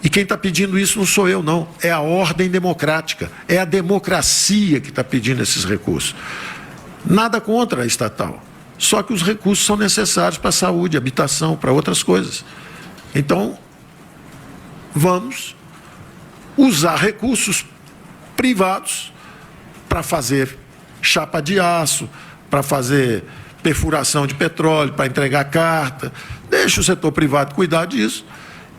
E quem está pedindo isso não sou eu, não. É a ordem democrática. É a democracia que está pedindo esses recursos. Nada contra a estatal. Só que os recursos são necessários para a saúde, habitação, para outras coisas. Então, vamos usar recursos privados para fazer chapa de aço, para fazer perfuração de petróleo, para entregar carta. Deixa o setor privado cuidar disso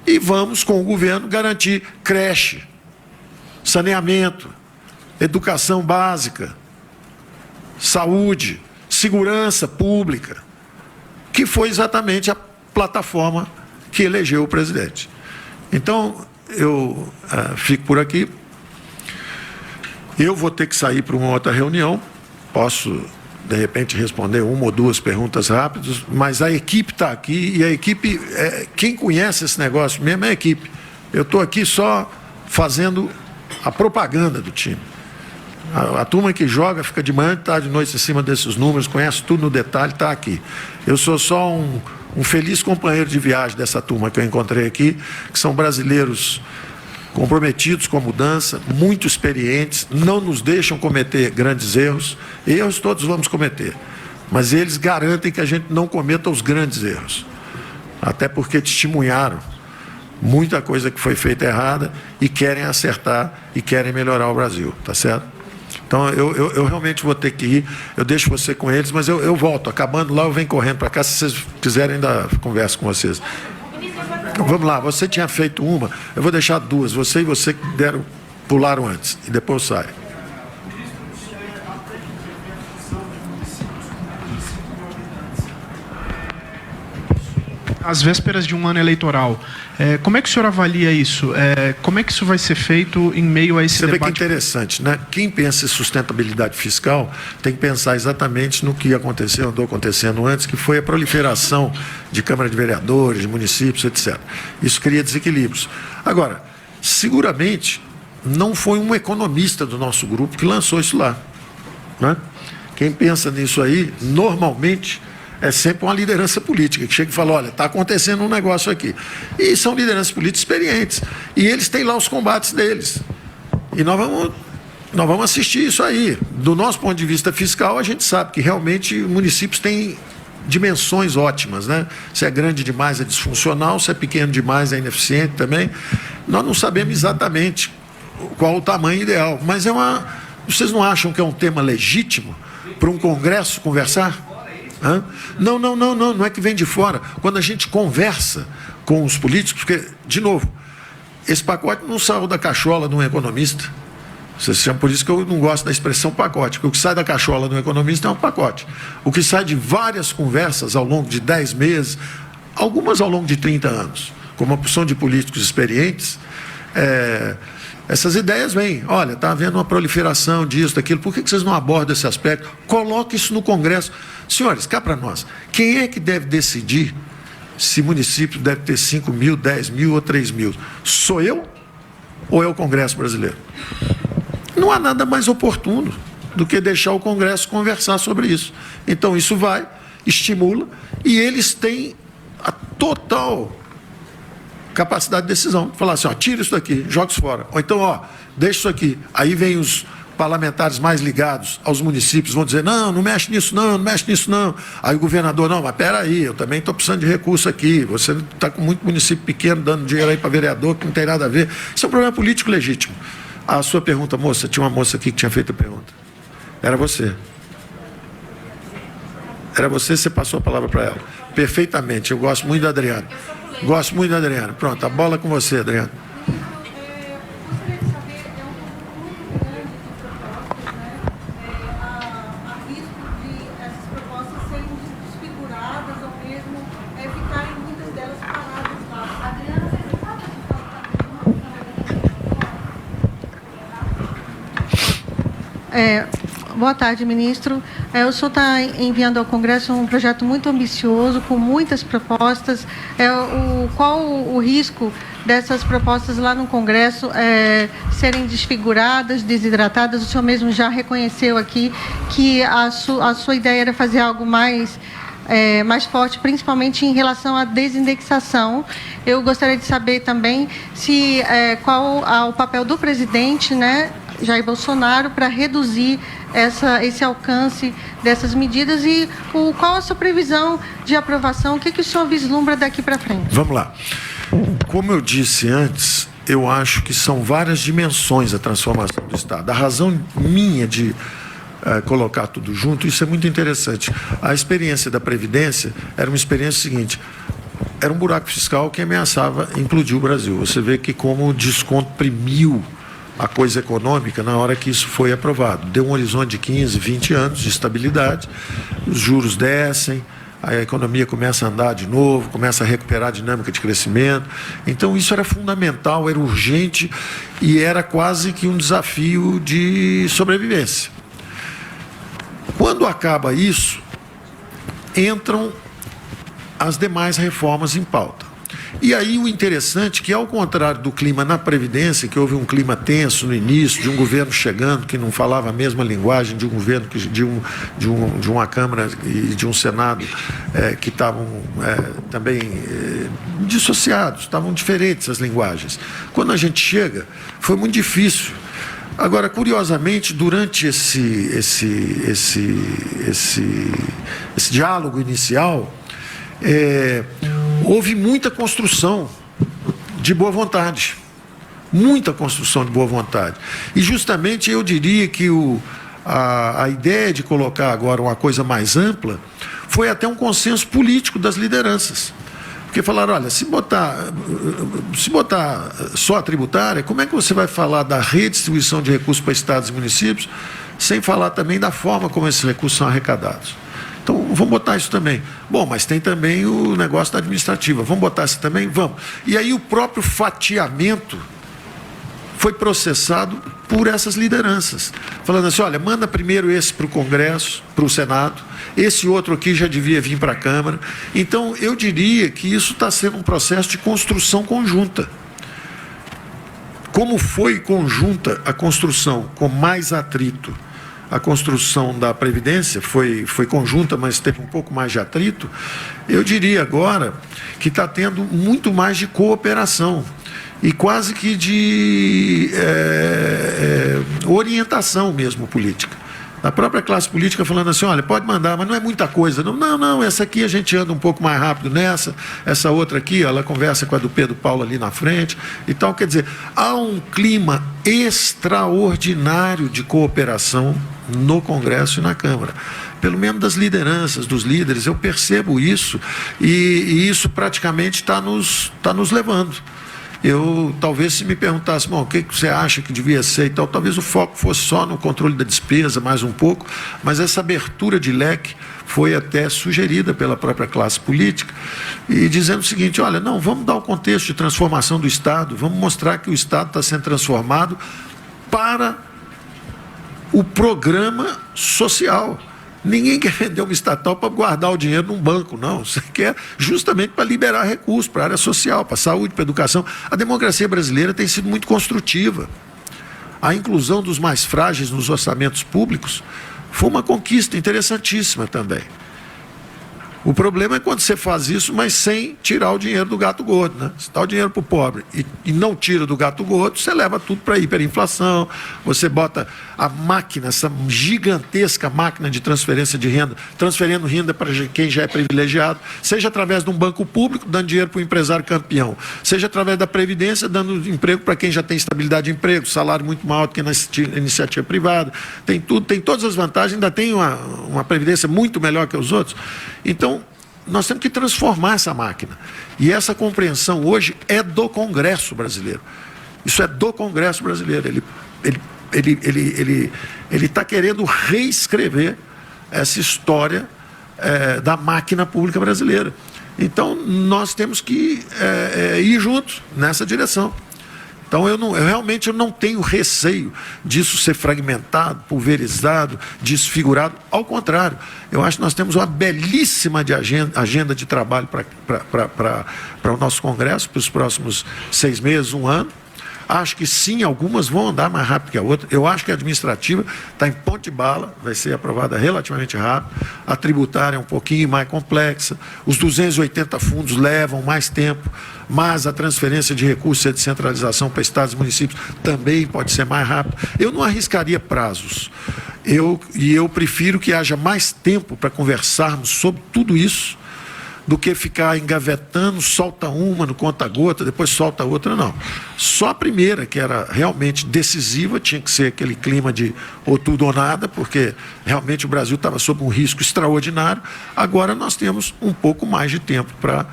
e vamos, com o governo, garantir creche, saneamento, educação básica, saúde, segurança pública, que foi exatamente a plataforma que elegeu o presidente. Então, eu fico por aqui. Eu vou ter que sair para uma outra reunião, posso, de repente, responder uma ou duas perguntas rápidas, mas a equipe está aqui e a equipe, quem conhece esse negócio mesmo é a equipe. Eu estou aqui só fazendo a propaganda do time. A turma que joga fica de manhã, de tarde, de noite em cima desses números, conhece tudo no detalhe, está aqui. Eu sou só um feliz companheiro de viagem dessa turma que eu encontrei aqui, que são brasileiros comprometidos com a mudança, muito experientes, não nos deixam cometer grandes erros. Erros todos vamos cometer, mas eles garantem que a gente não cometa os grandes erros. Até porque testemunharam muita coisa que foi feita errada e querem acertar e querem melhorar o Brasil, tá certo? Então, eu realmente vou ter que ir, eu deixo você com eles, mas eu volto, acabando lá, eu venho correndo para cá, se vocês quiserem, ainda converso com vocês. Vamos lá, você tinha feito uma, eu vou deixar duas, você e você que pularam antes, e depois eu saio. Às vésperas de um ano eleitoral, como é que o senhor avalia isso? Como é que isso vai ser feito em meio a esse debate? Você vê que interessante, né? Quem pensa em sustentabilidade fiscal tem que pensar exatamente no que aconteceu, andou acontecendo antes, que foi a proliferação de Câmara de Vereadores, de municípios, etc. Isso cria desequilíbrios. Agora, seguramente, não foi um economista do nosso grupo que lançou isso lá, né? Quem pensa nisso aí, normalmente, é sempre uma liderança política, que chega e fala, olha, está acontecendo um negócio aqui. E são lideranças políticas experientes. E eles têm lá os combates deles. E nós vamos assistir isso aí. Do nosso ponto de vista fiscal, a gente sabe que realmente municípios têm dimensões ótimas, né? Se é grande demais é disfuncional, se é pequeno demais é ineficiente também. Nós não sabemos exatamente qual o tamanho ideal. Mas vocês não acham que é um tema legítimo para um Congresso conversar? Não é que vem de fora. Quando a gente conversa com os políticos, porque, de novo, esse pacote não saiu da cachola de um economista. Vocês chamam por isso que eu não gosto da expressão pacote, porque o que sai da cachola de um economista é um pacote. O que sai de várias conversas ao longo de 10 meses, algumas ao longo de 30 anos, com uma porção de políticos experientes, essas ideias vêm. Olha, está havendo uma proliferação disso, daquilo, por que vocês não abordam esse aspecto? Coloque isso no Congresso. Senhores, cá para nós, quem é que deve decidir se município deve ter 5 mil, 10 mil ou 3 mil? Sou eu ou é o Congresso brasileiro? Não há nada mais oportuno do que deixar o Congresso conversar sobre isso. Então, isso vai, estimula, e eles têm a total capacidade de decisão. Falar assim, ó, tira isso daqui, joga isso fora. Ou então, ó, deixa isso aqui. Aí vem os parlamentares mais ligados aos municípios, vão dizer, não mexe nisso não mexe nisso não. Aí o governador, não, mas peraí, eu também estou precisando de recurso aqui, você está com muito município pequeno dando dinheiro aí para vereador que não tem nada a ver. Isso é um problema político legítimo. A sua pergunta, moça, tinha uma moça aqui que tinha feito a pergunta. Era você. Você passou a palavra para ela. Perfeitamente, eu gosto muito da Adriana. Gosto muito da Adriana. Pronto, a bola é com você, Adriana. Boa tarde, ministro. O senhor está enviando ao Congresso um projeto muito ambicioso, com muitas propostas. Qual o risco dessas propostas lá no Congresso serem desfiguradas, desidratadas? O senhor mesmo já reconheceu aqui que a sua ideia era fazer algo mais mais forte, principalmente em relação à desindexação. Eu gostaria de saber também qual o papel do presidente, né, Jair Bolsonaro, para reduzir esse alcance dessas medidas e qual a sua previsão de aprovação, o que o senhor vislumbra daqui para frente? Vamos lá. Como eu disse antes, eu acho que são várias dimensões a transformação do Estado. A razão minha de colocar tudo junto, isso é muito interessante. A experiência da Previdência era uma experiência seguinte: era um buraco fiscal que ameaçava implodir o Brasil. Você vê que como o desconto premiu a coisa econômica na hora que isso foi aprovado. Deu um horizonte de 15, 20 anos de estabilidade, os juros descem, a economia começa a andar de novo, começa a recuperar a dinâmica de crescimento. Então, isso era fundamental, era urgente e era quase que um desafio de sobrevivência. Quando acaba isso, entram as demais reformas em pauta. E aí o interessante é que, ao contrário do clima na Previdência, que houve um clima tenso no início, de um governo chegando que não falava a mesma linguagem de um governo, de uma Câmara e de um Senado que estavam também dissociados, estavam diferentes as linguagens. Quando a gente chega, foi muito difícil. Agora, curiosamente, durante esse diálogo inicial, houve muita construção de boa vontade. Muita construção de boa vontade. E justamente eu diria que a ideia de colocar agora uma coisa mais ampla foi até um consenso político das lideranças. Porque falaram, olha, se botar só a tributária, como é que você vai falar da redistribuição de recursos para estados e municípios, sem falar também da forma como esses recursos são arrecadados? Então, vamos botar isso também. Bom, mas tem também o negócio da administrativa. Vamos botar isso também? Vamos. E aí o próprio fatiamento foi processado por essas lideranças. Falando assim, olha, manda primeiro esse para o Congresso, para o Senado, esse outro aqui já devia vir para a Câmara. Então, eu diria que isso está sendo um processo de construção conjunta. Como foi conjunta a construção com mais atrito, a construção da Previdência foi conjunta, mas teve um pouco mais de atrito, eu diria agora que está tendo muito mais de cooperação e quase que de orientação mesmo política. A própria classe política falando assim, olha, pode mandar, mas não é muita coisa. Não, essa aqui a gente anda um pouco mais rápido nessa, essa outra aqui, ela conversa com a do Pedro Paulo ali na frente e tal. Quer dizer, há um clima extraordinário de cooperação no Congresso e na Câmara. Pelo menos das lideranças, dos líderes, eu percebo isso e isso praticamente está nos levando. Eu, talvez, se me perguntasse, bom, o que você acha que devia ser e tal, talvez o foco fosse só no controle da despesa, mais um pouco, mas essa abertura de leque foi até sugerida pela própria classe política, e dizendo o seguinte, olha, não, vamos dar o contexto de transformação do Estado, vamos mostrar que o Estado está sendo transformado para o programa social. Ninguém quer vender uma estatal para guardar o dinheiro num banco, não. Você quer justamente para liberar recursos para a área social, para a saúde, para a educação. A democracia brasileira tem sido muito construtiva. A inclusão dos mais frágeis nos orçamentos públicos foi uma conquista interessantíssima também. O problema é quando você faz isso, mas sem tirar o dinheiro do gato gordo, né? Você dá o dinheiro para o pobre e não tira do gato gordo, você leva tudo para a hiperinflação, você bota a máquina, essa gigantesca máquina de transferência de renda, transferindo renda para quem já é privilegiado, seja através de um banco público, dando dinheiro para o empresário campeão, seja através da Previdência, dando emprego para quem já tem estabilidade de emprego, salário muito mais alto que na iniciativa privada, tem tudo, tem todas as vantagens, ainda tem uma Previdência muito melhor que os outros. Então, nós temos que transformar essa máquina. E essa compreensão hoje é do Congresso brasileiro. Isso é do Congresso brasileiro. Ele está querendo reescrever essa história da máquina pública brasileira. Então, nós temos que ir juntos nessa direção. Então, eu realmente não tenho receio disso ser fragmentado, pulverizado, desfigurado. Ao contrário, eu acho que nós temos uma belíssima agenda de trabalho para o nosso Congresso, para os próximos 6 meses, 1 ano. Acho que sim, algumas vão andar mais rápido que a outra. Eu acho que a administrativa está em ponto de bala, vai ser aprovada relativamente rápido. A tributária é um pouquinho mais complexa. Os 280 fundos levam mais tempo, mas a transferência de recursos e a descentralização para estados e municípios também pode ser mais rápido. Eu não arriscaria prazos. Eu prefiro que haja mais tempo para conversarmos sobre tudo isso do que ficar engavetando, solta uma no conta-gota, depois solta outra, não. Só a primeira, que era realmente decisiva, tinha que ser aquele clima de ou tudo ou nada, porque realmente o Brasil estava sob um risco extraordinário. Agora nós temos um pouco mais de tempo para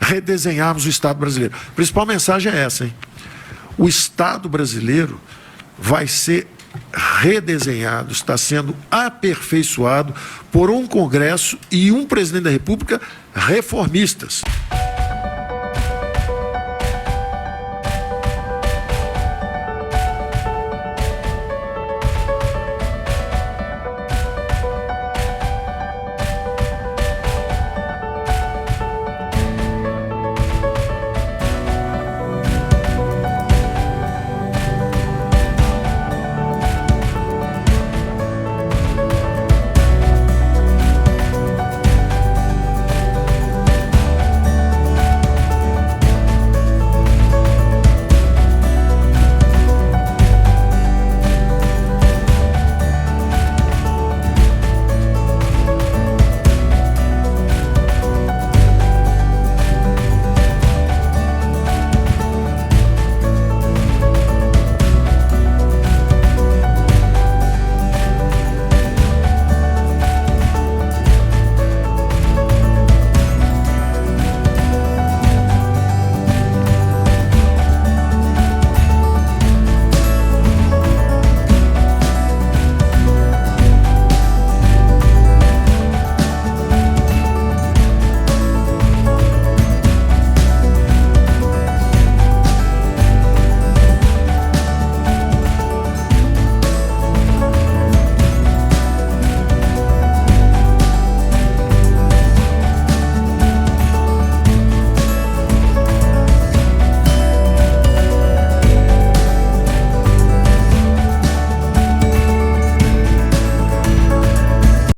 redesenharmos o Estado brasileiro. A principal mensagem é essa, hein? O Estado brasileiro vai ser redesenhado, está sendo aperfeiçoado por um Congresso e um presidente da República reformistas.